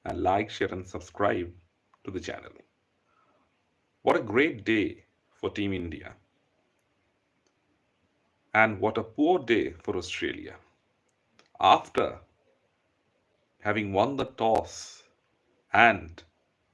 and like, share, and subscribe to the channel. What a great day for Team India, and what a poor day for Australia. After having won the toss and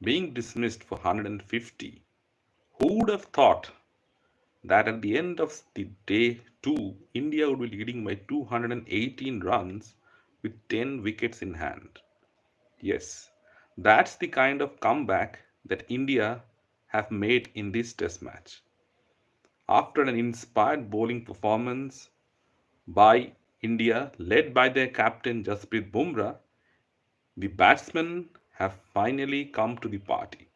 being dismissed for 150, who would have thought that at the end of the day 2, India would be leading by 218 runs with 10 wickets in hand? Yes, that's the kind of comeback that India have made in this test match. After an inspired bowling performance by India, led by their captain Jasprit Bumrah, the batsmen have finally come to the party.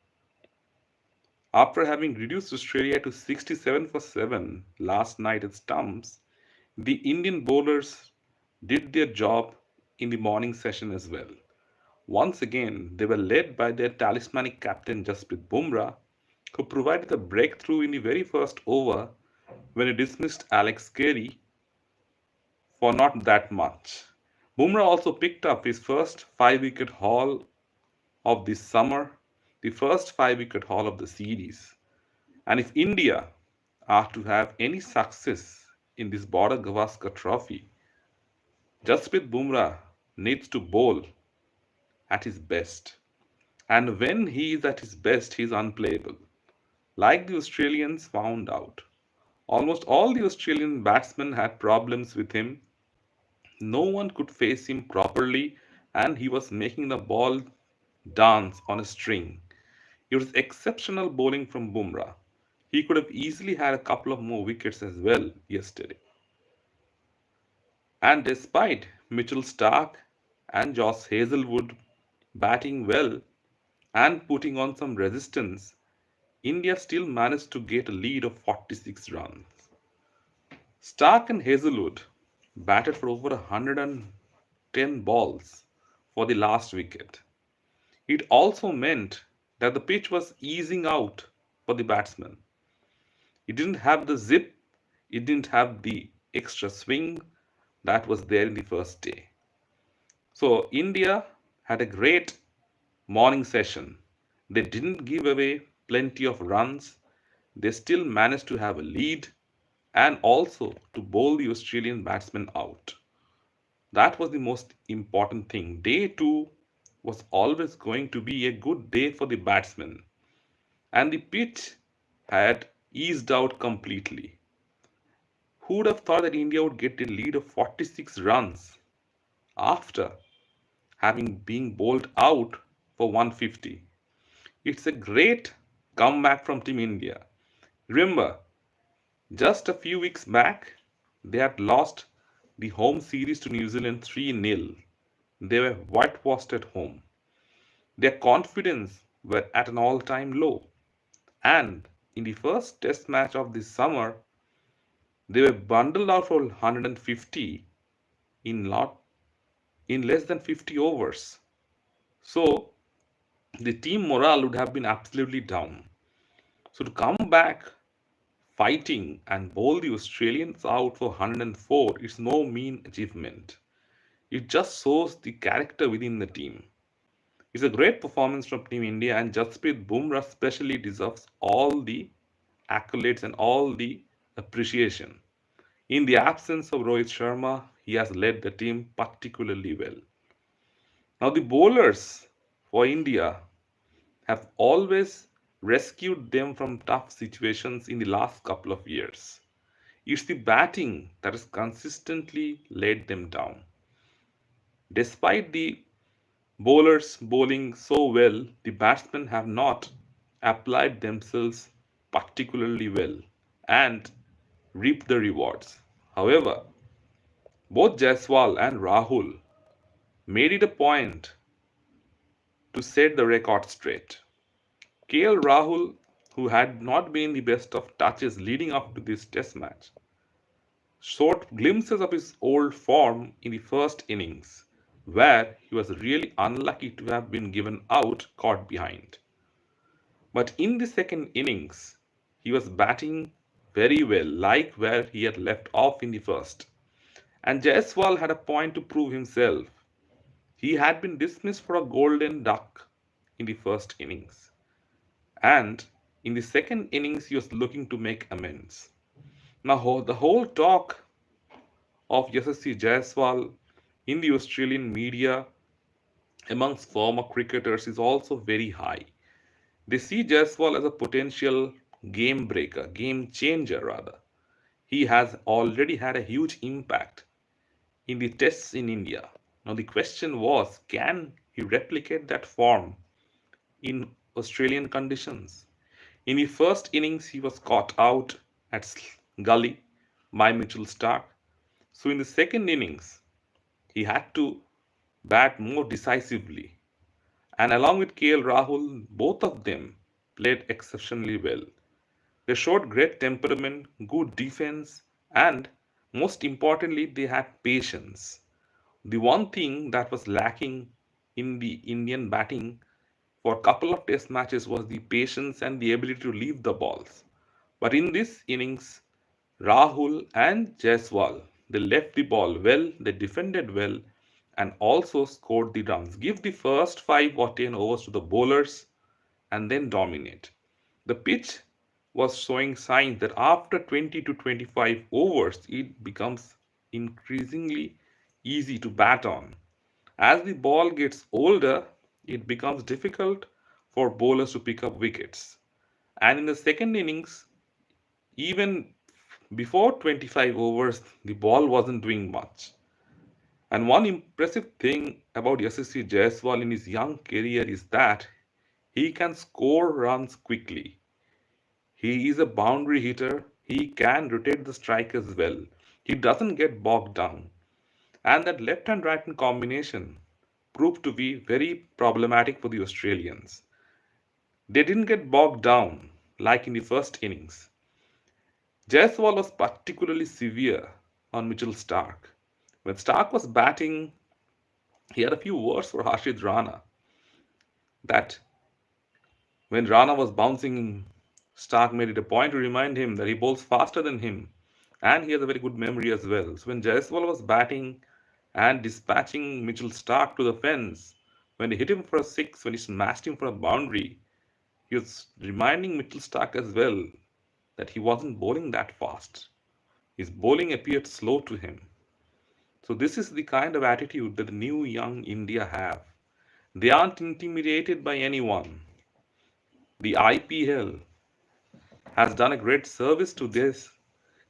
After having reduced Australia to 67 for 7 last night at stumps, the Indian bowlers did their job in the morning session as well. Once again, they were led by their talismanic captain Jasprit Bumrah, who provided a breakthrough in the very first over when he dismissed Alex Carey for not that much. Bumrah also picked up his first 5 wicket haul of this summer, the first 5 wicket haul of the series. And if India are to have any success in this Border Gavaskar trophy, Jasprit Bumrah needs to bowl at his best. And when he is at his best, he is unplayable. Like the Australians found out. Almost all the Australian batsmen had problems with him. No one could face him properly, and he was making the ball dance on a string. It was exceptional bowling from Bumrah. He could have easily had a couple of more wickets as well yesterday. And despite Mitchell Stark and Josh Hazlewood batting well and putting on some resistance, India still managed to get a lead of 46 runs. Stark and Hazlewood batted for over 110 balls for the last wicket. It also meant that the pitch was easing out for the batsmen. It didn't have the zip, it didn't have the extra swing that was there in the first day. So India had a great morning session. They didn't give away plenty of runs. They still managed to have a lead and also to bowl the Australian batsmen out. That was the most important thing. Day 2 was always going to be a good day for the batsmen, and the pitch had eased out completely. Who would have thought that India would get a lead of 46 runs after having been bowled out for 150? It's a great comeback from Team India. Remember, just a few weeks back, they had lost the home series to New Zealand 3-0. They were whitewashed at home. Their confidence were at an all-time low. And in the first test match of this summer, they were bundled out for 150 in less than 50 overs. So the team morale would have been absolutely down. So to come back fighting and bowl the Australians out for 104 is no mean achievement. It just shows the character within the team. It's a great performance from Team India, and Jasprit Bumrah especially deserves all the accolades and all the appreciation. In the absence of Rohit Sharma, he has led the team particularly well. Now, the bowlers for India have always rescued them from tough situations in the last couple of years. It's the batting that has consistently laid them down. Despite the bowlers bowling so well, the batsmen have not applied themselves particularly well and reaped the rewards. However, both Jaiswal and Rahul made it a point to set the record straight. KL Rahul, who had not been the best of touches leading up to this test match, showed glimpses of his old form in the first innings, where he was really unlucky to have been given out caught behind. But in the second innings, he was batting very well, like where he had left off in the first. And Jaiswal had a point to prove himself. He had been dismissed for a golden duck in the first innings, and in the second innings he was looking to make amends. Now, the whole talk of Yashasvi Jaiswal in the Australian media amongst former cricketers is also very high. They see Jaiswal as a potential game breaker, game changer rather. He has already had a huge impact in the tests in India. Now the question was, can he replicate that form in Australian conditions? In the first innings, he was caught out at Gully by Mitchell Starc. So in the second innings, he had to bat more decisively. And along with KL Rahul, both of them played exceptionally well. They showed great temperament, good defense, and most importantly, they had patience. The one thing that was lacking in the Indian batting for a couple of test matches was the patience and the ability to leave the balls. But in this innings, Rahul and Jaiswal, they left the ball well, they defended well, and also scored the runs. Give the first 5 or 10 overs to the bowlers and then dominate. The pitch was showing signs that after 20 to 25 overs, it becomes increasingly easy to bat on. As the ball gets older, it becomes difficult for bowlers to pick up wickets. And in the second innings, even before 25 overs, the ball wasn't doing much. And one impressive thing about Yashasvi Jaiswal in his young career is that he can score runs quickly. He is a boundary hitter. He can rotate the strike as well. He doesn't get bogged down. And that left and right hand combination proved to be very problematic for the Australians. They didn't get bogged down like in the first innings. Jaiswal was particularly severe on Mitchell Starc. When Starc was batting, he had a few words for Harshit Rana that when Rana was bouncing, Starc made it a point to remind him that he bowls faster than him and he has a very good memory as well. So when Jaiswal was batting and dispatching Mitchell Starc to the fence, when he hit him for a six, when he smashed him for a boundary, he was reminding Mitchell Starc as well that he wasn't bowling that fast. His bowling appeared slow to him. So this is the kind of attitude that the new young India have. They aren't intimidated by anyone. The IPL has done a great service to this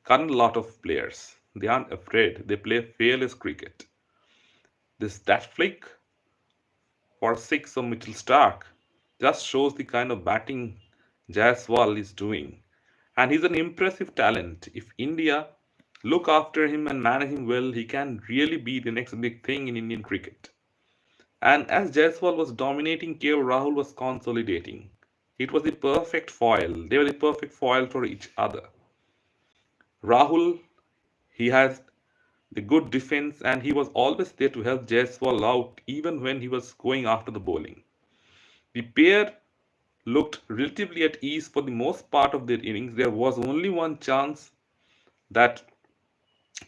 current lot of players. They aren't afraid. They play fearless cricket. This that flick for six of Mitchell Stark just shows the kind of batting Jaiswal is doing. And he's an impressive talent. If India look after him and manage him well, he can really be the next big thing in Indian cricket. And as Jaiswal was dominating, KL Rahul was consolidating. It was the perfect foil. They were the perfect foil for each other. Rahul, he has the good defense and he was always there to help Jaiswal out even when he was going after the bowling. The pair looked relatively at ease for the most part of their innings. There was only one chance that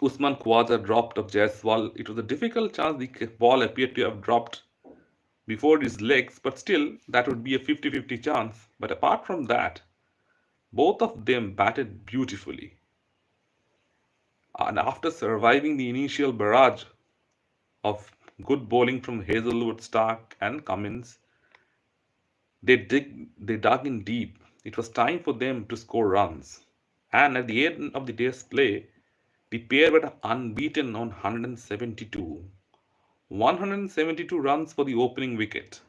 Usman Khawaja dropped of Jaiswal. It was a difficult chance. The ball appeared to have dropped before his legs, but still, that would be a 50-50 chance. But apart from that, both of them batted beautifully. And after surviving the initial barrage of good bowling from Hazelwood, Stark, and Cummins, they dug in deep. It was time for them to score runs. And at the end of the day's play, the pair were unbeaten on 172. 172 runs for the opening wicket.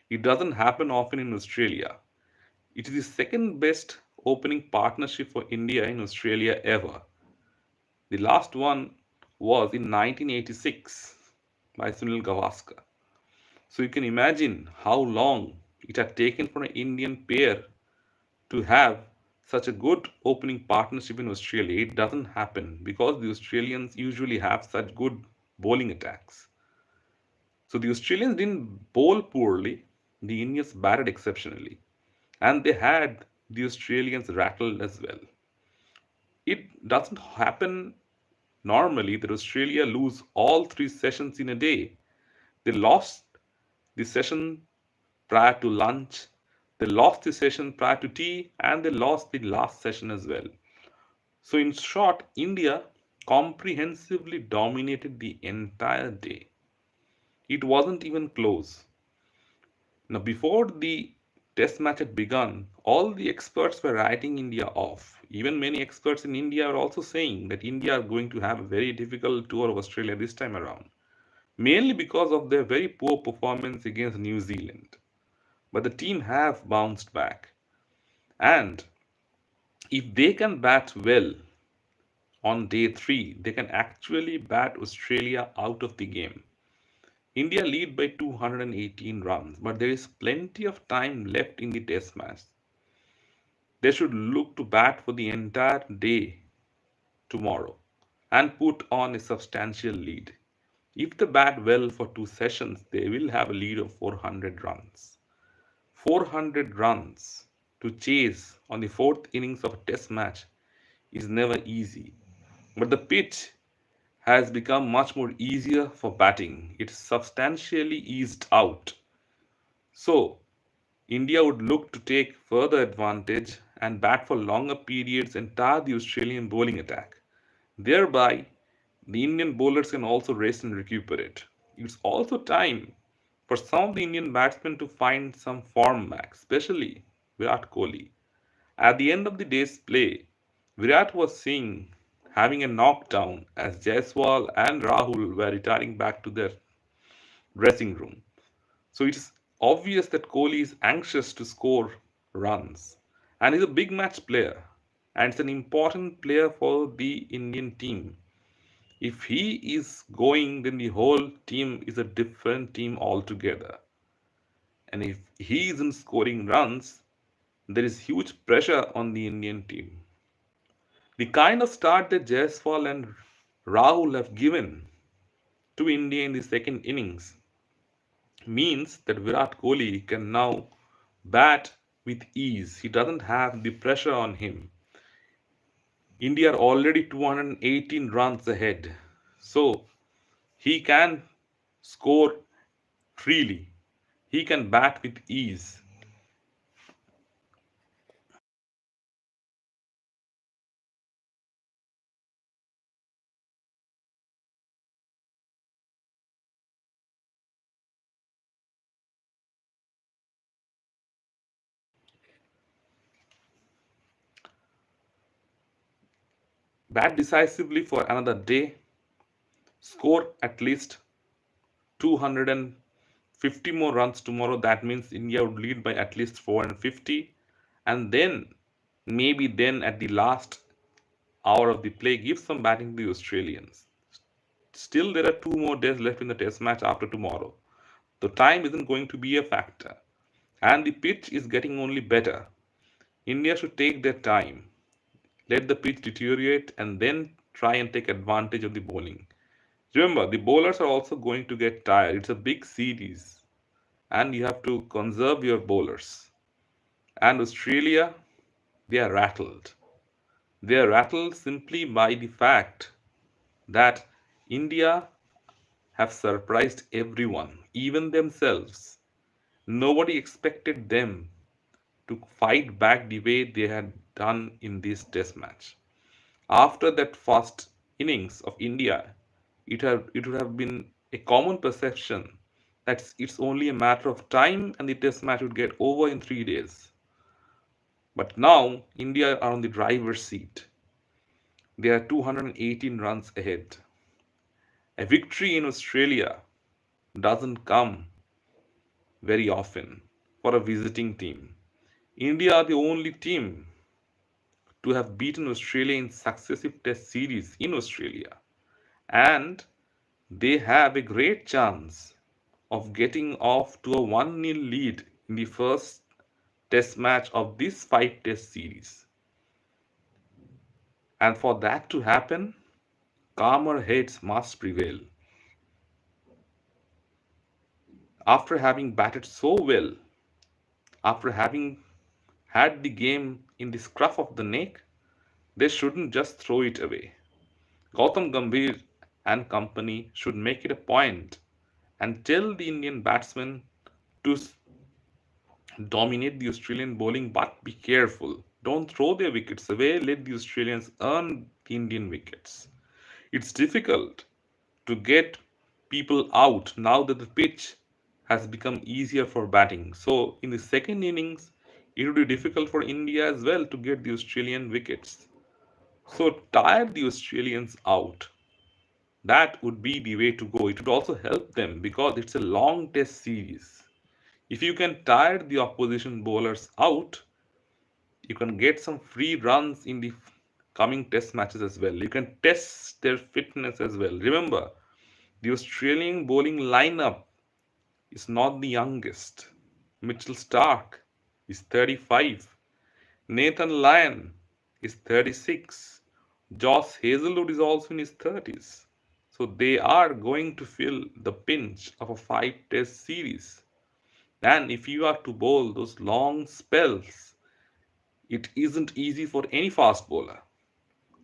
It doesn't happen often in Australia. It is the second best opening partnership for India in Australia ever. The last one was in 1986 by Sunil Gavaskar. So you can imagine how long it had taken for an Indian pair to have such a good opening partnership in Australia. It doesn't happen because the Australians usually have such good bowling attacks. So the Australians didn't bowl poorly, the Indians batted exceptionally. And they had the Australians rattled as well. It doesn't happen normally that Australia lose all three sessions in a day. They lost the session prior to lunch, they lost the session prior to tea, and they lost the last session as well. So, in short, India comprehensively dominated the entire day. It wasn't even close. Now, before the test match had begun, all the experts were writing India off. Even many experts in India are also saying that India are going to have a very difficult tour of Australia this time around, mainly because of their very poor performance against New Zealand. But the team have bounced back. And if they can bat well on day 3, they can actually bat Australia out of the game. India lead by 218 runs, but there is plenty of time left in the test match. They should look to bat for the entire day tomorrow and put on a substantial lead. If they bat well for 2 sessions, they will have a lead of 400 runs. 400 runs to chase on the fourth innings of a test match is never easy. But the pitch has become much more easier for batting. It's substantially eased out. So, India would look to take further advantage and bat for longer periods and tar the Australian bowling attack. Thereby, the Indian bowlers can also rest and recuperate. It's also time for some of the Indian batsmen to find some form back, especially Virat Kohli. At the end of the day's play, Virat was seen having a knockdown as Jaiswal and Rahul were retiring back to their dressing room. So it's obvious that Kohli is anxious to score runs and he's a big match player and it's an important player for the Indian team. If he is going, then the whole team is a different team altogether. And if he isn't scoring runs, there is huge pressure on the Indian team. The kind of start that Jaiswal and Rahul have given to India in the second innings means that Virat Kohli can now bat with ease. He doesn't have the pressure on him. India are already 218 runs ahead. So he can score freely. He can bat with ease. Bat decisively for another day. Score at least 250 more runs tomorrow. That means India would lead by at least 450. And then, maybe then at the last hour of the play, give some batting to the Australians. Still, there are 2 more days left in the test match after tomorrow. The time isn't going to be a factor. And the pitch is getting only better. India should take their time, let the pitch deteriorate, and then try and take advantage of the bowling. Remember, the bowlers are also going to get tired. It's a big series, and you have to conserve your bowlers. And Australia, they are rattled. They are rattled simply by the fact that India have surprised everyone, even themselves. Nobody expected them to fight back the way they had done in this test match. After that first innings of India, it would have been a common perception that it's only a matter of time and the test match would get over in 3 days. But now India are on the driver's seat. They are 218 runs ahead. A victory in Australia doesn't come very often for a visiting team. India are the only team to have beaten Australia in successive test series in Australia. And they have a great chance of getting off to a 1-0 lead in the first test match of this 5 test series. And for that to happen, calmer heads must prevail. After having batted so well, after having had the game in the scruff of the neck, they shouldn't just throw it away. Gautam Gambhir and company should make it a point and tell the Indian batsmen to dominate the Australian bowling, but be careful. Don't throw their wickets away. Let the Australians earn the Indian wickets. It's difficult to get people out now that the pitch has become easier for batting. So, in the second innings, it would be difficult for India as well to get the Australian wickets. So, tire the Australians out. That would be the way to go. It would also help them because it's a long test series. If you can tire the opposition bowlers out, you can get some free runs in the coming test matches as well. You can test their fitness as well. Remember, the Australian bowling lineup is not the youngest. Mitchell Stark is 35. Nathan Lyon is 36. Josh Hazelwood is also in his 30s. So they are going to feel the pinch of a 5 test series. And if you are to bowl those long spells, it isn't easy for any fast bowler.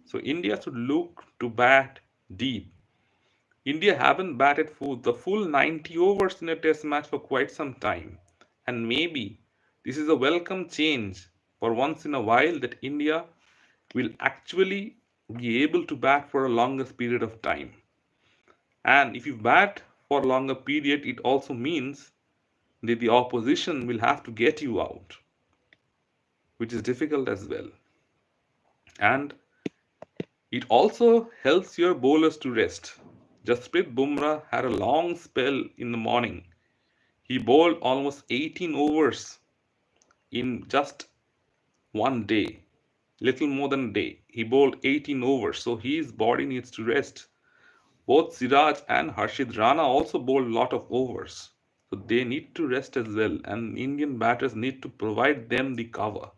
So India should look to bat deep. India haven't batted for the full 90 overs in a test match for quite some time. And maybe this is a welcome change for once in a while that India will actually be able to bat for a longer period of time. And if you bat for a longer period, it also means that the opposition will have to get you out, which is difficult as well. And it also helps your bowlers to rest. Jasprit Bumrah had a long spell in the morning. He bowled almost 18 overs in just one day, little more than a day. He bowled 18 overs, so his body needs to rest. Both Siraj and Harshid Rana also bowled a lot of overs, so they need to rest as well, and Indian batters need to provide them the cover.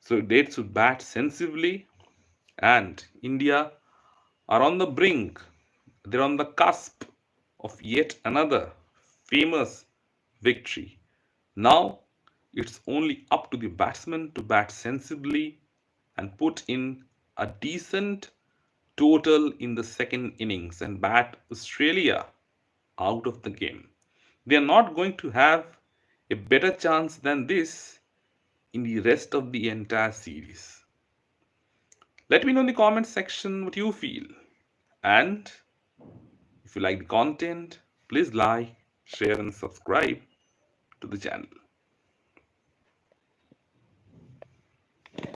So they should bat sensibly, and India are on the brink, they're on the cusp of yet another famous victory. Now it's only up to the batsmen to bat sensibly and put in a decent total in the second innings and bat Australia out of the game. They are not going to have a better chance than this in the rest of the entire series. Let me know in the comment section what you feel. And if you like the content, please like, share, and subscribe to the channel.